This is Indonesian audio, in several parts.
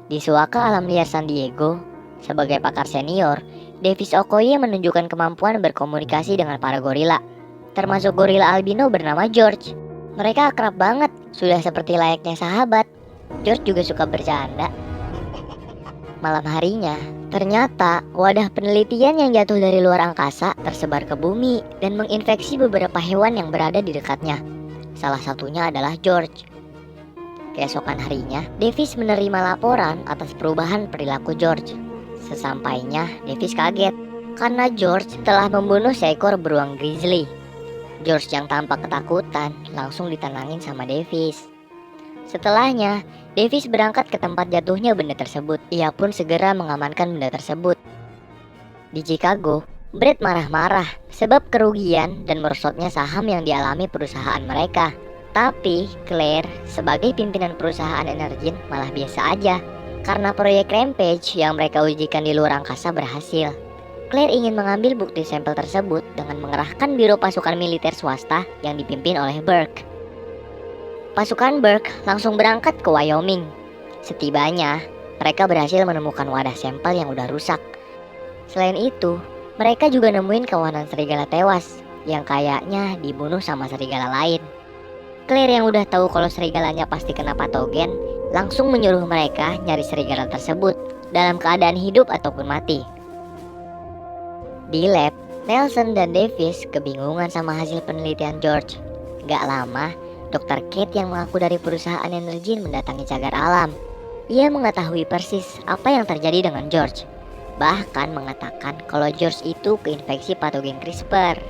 Di Suaka Alam Liar San Diego, sebagai pakar senior, Davis Okoye menunjukkan kemampuan berkomunikasi dengan para gorila, termasuk gorila albino bernama George. Mereka akrab banget, sudah seperti layaknya sahabat. George juga suka bercanda. Malam harinya, ternyata wadah penelitian yang jatuh dari luar angkasa tersebar ke bumi dan menginfeksi beberapa hewan yang berada di dekatnya. Salah satunya adalah George. Keesokan harinya, Davis menerima laporan atas perubahan perilaku George. Sesampainya, Davis kaget karena George telah membunuh seekor beruang grizzly. George yang tampak ketakutan langsung ditenangin sama Davis. Setelahnya, Davis berangkat ke tempat jatuhnya benda tersebut. Ia pun segera mengamankan benda tersebut. Di Chicago, Brett marah-marah sebab kerugian dan merosotnya saham yang dialami perusahaan mereka. Tapi Claire sebagai pimpinan perusahaan Energen malah biasa aja karena proyek Rampage yang mereka ujikan di luar angkasa berhasil. Claire ingin mengambil bukti sampel tersebut dengan mengerahkan biro pasukan militer swasta yang dipimpin oleh Burke. Pasukan Burke langsung berangkat ke Wyoming. Setibanya, mereka berhasil menemukan wadah sampel yang udah rusak. Selain itu, mereka juga nemuin kawanan serigala tewas yang kayaknya dibunuh sama serigala lain. Claire yang udah tahu kalau serigalanya pasti kena patogen, langsung menyuruh mereka nyari serigala tersebut dalam keadaan hidup ataupun mati. Di lab, Nelson dan Davis kebingungan sama hasil penelitian George. Gak lama, Dr. Kate yang mengaku dari perusahaan Energen mendatangi cagar alam. Ia mengetahui persis apa yang terjadi dengan George. Bahkan mengatakan kalau George itu keinfeksi patogen CRISPR.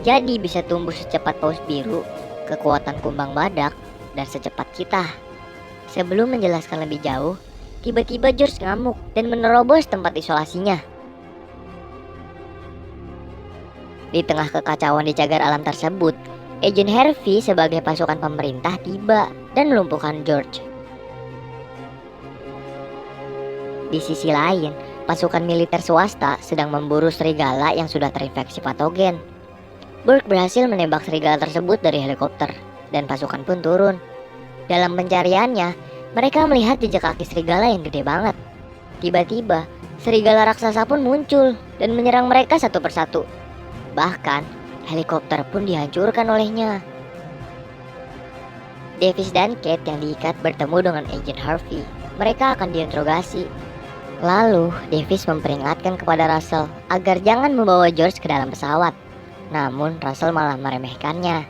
Jadi bisa tumbuh secepat paus biru, kekuatan kumbang badak, dan secepat kita. Sebelum menjelaskan lebih jauh, tiba-tiba George ngamuk dan menerobos tempat isolasinya. Di tengah kekacauan di cagar alam tersebut, Agent Harvey sebagai pasukan pemerintah tiba dan melumpuhkan George. Di sisi lain, pasukan militer swasta sedang memburu serigala yang sudah terinfeksi patogen. Burke berhasil menembak serigala tersebut dari helikopter, dan pasukan pun turun. Dalam pencariannya, mereka melihat jejak kaki serigala yang gede banget. Tiba-tiba, serigala raksasa pun muncul dan menyerang mereka satu persatu. Bahkan, helikopter pun dihancurkan olehnya. Davis dan Kate yang diikat bertemu dengan Agent Harvey. Mereka akan diinterogasi. Lalu, Davis memperingatkan kepada Russell agar jangan membawa George ke dalam pesawat. Namun, Russell malah meremehkannya.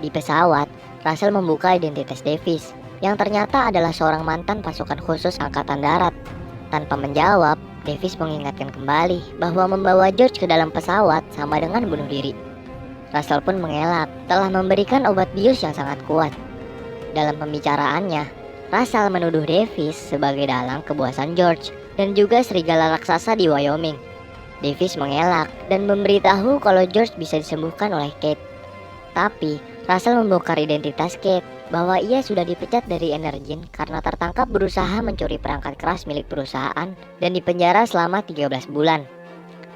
Di pesawat, Russell membuka identitas Davis, yang ternyata adalah seorang mantan pasukan khusus Angkatan Darat. Tanpa menjawab, Davis mengingatkan kembali bahwa membawa George ke dalam pesawat sama dengan bunuh diri. Russell pun mengelak telah memberikan obat bius yang sangat kuat. Dalam pembicaraannya, Russell menuduh Davis sebagai dalang kebuasan George dan juga serigala raksasa di Wyoming. Davis mengelak dan memberitahu kalau George bisa disembuhkan oleh Kate. Tapi Russell membongkar identitas Kate bahwa ia sudah dipecat dari Energen karena tertangkap berusaha mencuri perangkat keras milik perusahaan dan dipenjara selama 13 bulan.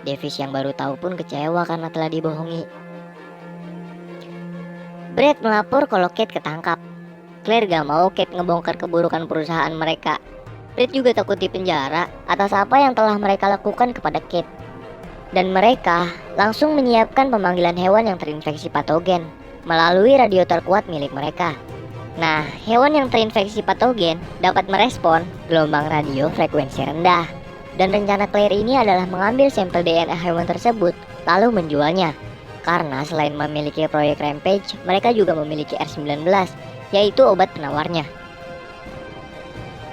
Davis yang baru tahu pun kecewa karena telah dibohongi. Brett melapor kalau Kate ketangkap. Claire gak mau Kate ngebongkar keburukan perusahaan mereka. Brett juga takut dipenjara atas apa yang telah mereka lakukan kepada Kate. Dan mereka langsung menyiapkan pemanggilan hewan yang terinfeksi patogen melalui radio terkuat milik mereka. Nah, hewan yang terinfeksi patogen dapat merespon gelombang radio frekuensi rendah. Dan rencana Claire ini adalah mengambil sampel DNA hewan tersebut lalu menjualnya. Karena selain memiliki proyek Rampage, mereka juga memiliki R19, yaitu obat penawarnya.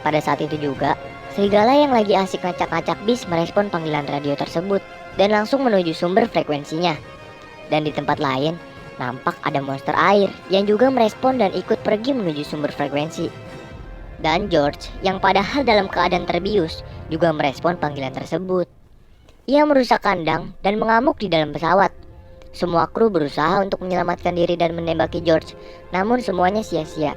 Pada saat itu juga, serigala yang lagi asik ngacak-ngacak bis merespon panggilan radio tersebut dan langsung menuju sumber frekuensinya. Dan di tempat lain, nampak ada monster air yang juga merespon dan ikut pergi menuju sumber frekuensi. Dan George, yang padahal dalam keadaan terbius, juga merespon panggilan tersebut. Ia merusak kandang dan mengamuk di dalam pesawat. Semua kru berusaha untuk menyelamatkan diri dan menembaki George, namun semuanya sia-sia.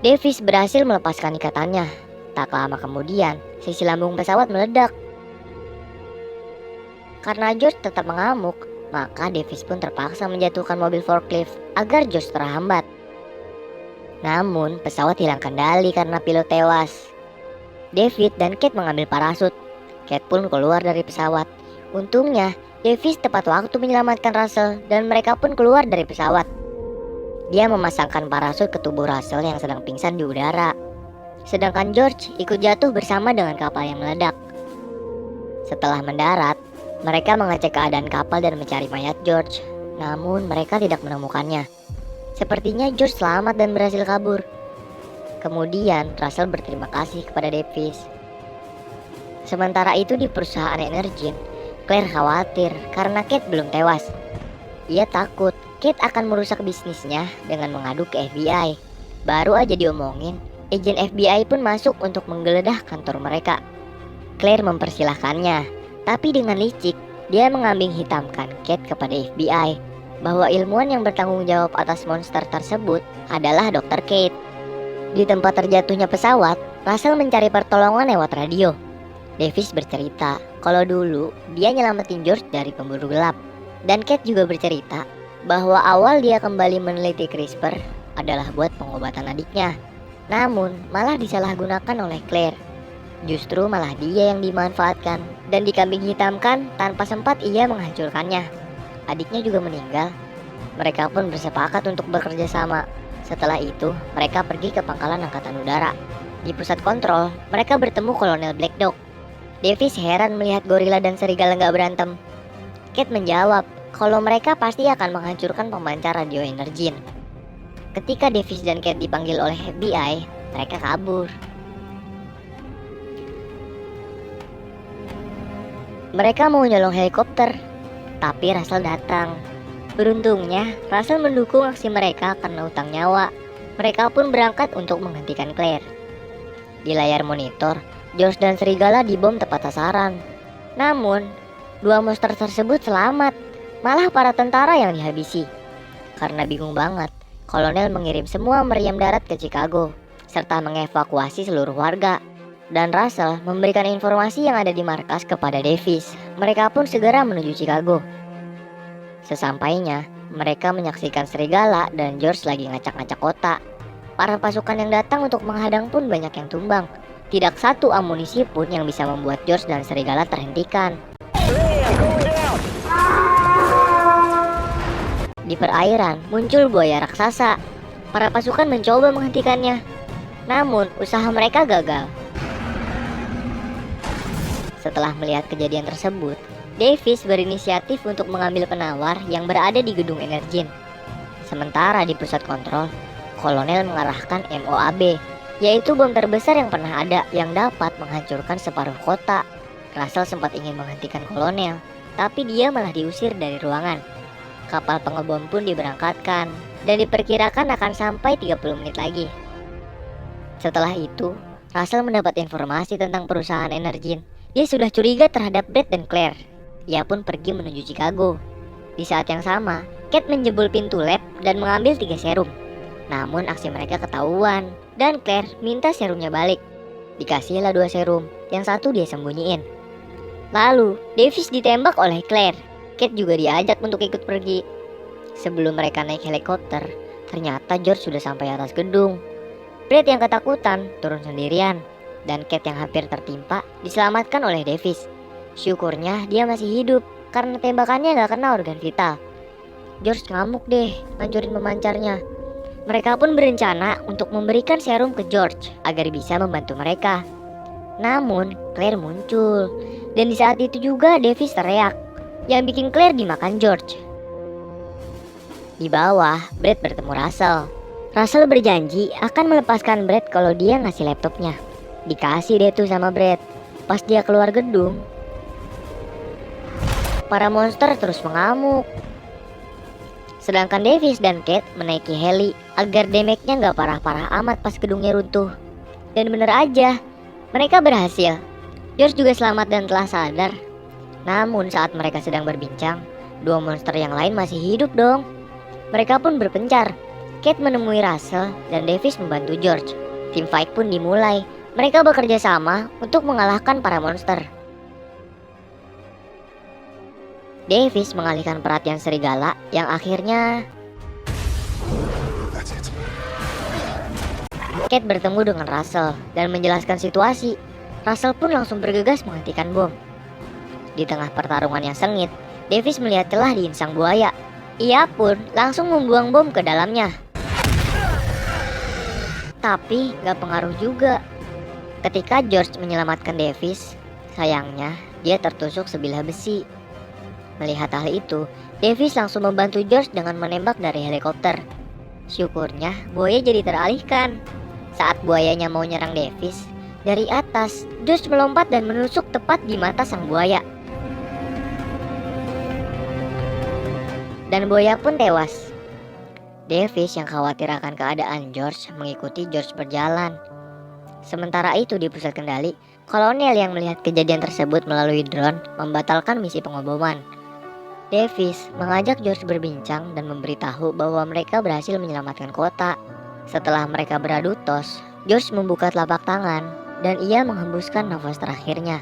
Davis berhasil melepaskan ikatannya. Tak lama kemudian, sisi lambung pesawat meledak. Karena George tetap mengamuk, maka Davis pun terpaksa menjatuhkan mobil forklift agar George terhambat. Namun pesawat hilang kendali karena pilot tewas. David dan Kate mengambil parasut. Kate pun keluar dari pesawat. Untungnya Davis tepat waktu menyelamatkan Russell dan mereka pun keluar dari pesawat. Dia memasangkan parasut ke tubuh Russell yang sedang pingsan di udara. Sedangkan George ikut jatuh bersama dengan kapal yang meledak. Setelah mendarat, mereka mengecek keadaan kapal dan mencari mayat George. Namun mereka tidak menemukannya. Sepertinya George selamat dan berhasil kabur. Kemudian Russell berterima kasih kepada Davis. Sementara itu di perusahaan Energen, Claire khawatir karena Kate belum tewas. Ia takut Kate akan merusak bisnisnya dengan mengadu ke FBI. Baru aja diomongin, agen FBI pun masuk untuk menggeledah kantor mereka. Claire mempersilahkannya, tapi dengan licik dia mengambing hitamkan Kate kepada FBI bahwa ilmuwan yang bertanggung jawab atas monster tersebut adalah Dr. Kate. Di tempat terjatuhnya pesawat, Russell mencari pertolongan lewat radio. Davis bercerita kalau dulu dia nyelamatin George dari pemburu gelap. Dan Kate juga bercerita bahwa awal dia kembali meneliti CRISPR adalah buat pengobatan adiknya. Namun malah disalahgunakan oleh Claire. Justru malah dia yang dimanfaatkan dan dikambing hitamkan tanpa sempat ia menghancurkannya. Adiknya juga meninggal. Mereka pun bersepakat untuk bekerja sama. Setelah itu mereka pergi ke pangkalan angkatan udara. Di pusat kontrol mereka bertemu Kolonel Black Dog. Davis heran melihat gorila dan serigala nggak berantem. Kate menjawab kalau mereka pasti akan menghancurkan pemancar radio Energen. Ketika Davis dan Kate dipanggil oleh FBI, mereka kabur. Mereka mau nyolong helikopter, tapi Russell datang. Beruntungnya, Russell mendukung aksi mereka karena utang nyawa. Mereka pun berangkat untuk menghentikan Claire. Di layar monitor, George dan serigala dibom tepat sasaran. Namun, dua monster tersebut selamat. Malah para tentara yang dihabisi. Karena bingung banget, kolonel mengirim semua meriam darat ke Chicago serta mengevakuasi seluruh warga. Dan Russell memberikan informasi yang ada di markas kepada Davis. Mereka pun segera menuju Chicago. Sesampainya, mereka menyaksikan serigala dan George lagi ngacak-ngacak kota. Para pasukan yang datang untuk menghadang pun banyak yang tumbang. Tidak satu amunisi pun yang bisa membuat George dan serigala terhentikan. Di perairan muncul buaya raksasa. Para pasukan mencoba menghentikannya. Namun usaha mereka gagal. Setelah melihat kejadian tersebut, Davis berinisiatif untuk mengambil penawar yang berada di gedung Energen. Sementara di pusat kontrol, Kolonel mengarahkan MOAB, yaitu bom terbesar yang pernah ada yang dapat menghancurkan separuh kota. Russell sempat ingin menghentikan Kolonel, tapi dia malah diusir dari ruangan. Kapal pengebom pun diberangkatkan dan diperkirakan akan sampai 30 menit lagi. Setelah itu, Russell mendapat informasi tentang perusahaan Energen. Dia sudah curiga terhadap Brett dan Claire. Ia pun pergi menuju Chicago. Di saat yang sama, Kate menjebol pintu lab dan mengambil 3 serum. Namun aksi mereka ketahuan dan Claire minta serumnya balik. Dikasihlah 2 serum, yang satu dia sembunyiin. Lalu Davis ditembak oleh Claire. Kate juga diajak untuk ikut pergi. Sebelum mereka naik helikopter, ternyata George sudah sampai atas gedung. Brett yang ketakutan turun sendirian, dan Kate yang hampir tertimpa diselamatkan oleh Davis. Syukurnya dia masih hidup karena tembakannya gak kena organ vital. George ngamuk deh ngancurin pemancarnya. Mereka pun berencana untuk memberikan serum ke George agar bisa membantu mereka. Namun Claire muncul, dan di saat itu juga Davis teriak, yang bikin Claire dimakan George. Di bawah, Brett bertemu Russell. Russell berjanji akan melepaskan Brett kalau dia ngasih laptopnya. Dikasih deh tuh sama Brett. Pas dia keluar gedung, para monster terus mengamuk. Sedangkan Davis dan Kate menaiki heli agar damage-nya gak parah-parah amat pas gedungnya runtuh. Dan bener aja, mereka berhasil. George juga selamat dan telah sadar. Namun saat mereka sedang berbincang, 2 monster yang lain masih hidup dong. Mereka pun berpencar. Kate menemui Russell dan Davis membantu George. Tim fight pun dimulai. Mereka bekerja sama untuk mengalahkan para monster. Davis mengalihkan perhatian serigala yang akhirnya Kate bertemu dengan Russell dan menjelaskan situasi. Russell pun langsung bergegas menghentikan bom. Di tengah pertarungan yang sengit, Davis melihat celah di insang buaya. Ia pun langsung membuang bom ke dalamnya. Tapi gak pengaruh juga. Ketika George menyelamatkan Davis, sayangnya dia tertusuk sebilah besi. Melihat hal itu, Davis langsung membantu George dengan menembak dari helikopter. Syukurnya buaya jadi teralihkan. Saat buayanya mau nyerang Davis, dari atas George melompat dan menusuk tepat di mata sang buaya. Dan buaya pun tewas. Davis yang khawatir akan keadaan George mengikuti George berjalan. Sementara itu di pusat kendali, kolonel yang melihat kejadian tersebut melalui drone membatalkan misi pengoboman. Davis mengajak George berbincang dan memberitahu bahwa mereka berhasil menyelamatkan kota. Setelah mereka beradu tos, George membuka telapak tangan dan ia menghembuskan nafas terakhirnya.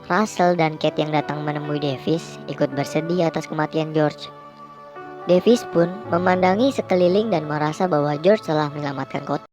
Russell dan Kate yang datang menemui Davis ikut bersedih atas kematian George. Davis pun memandangi sekeliling dan merasa bahwa George telah menyelamatkan kota.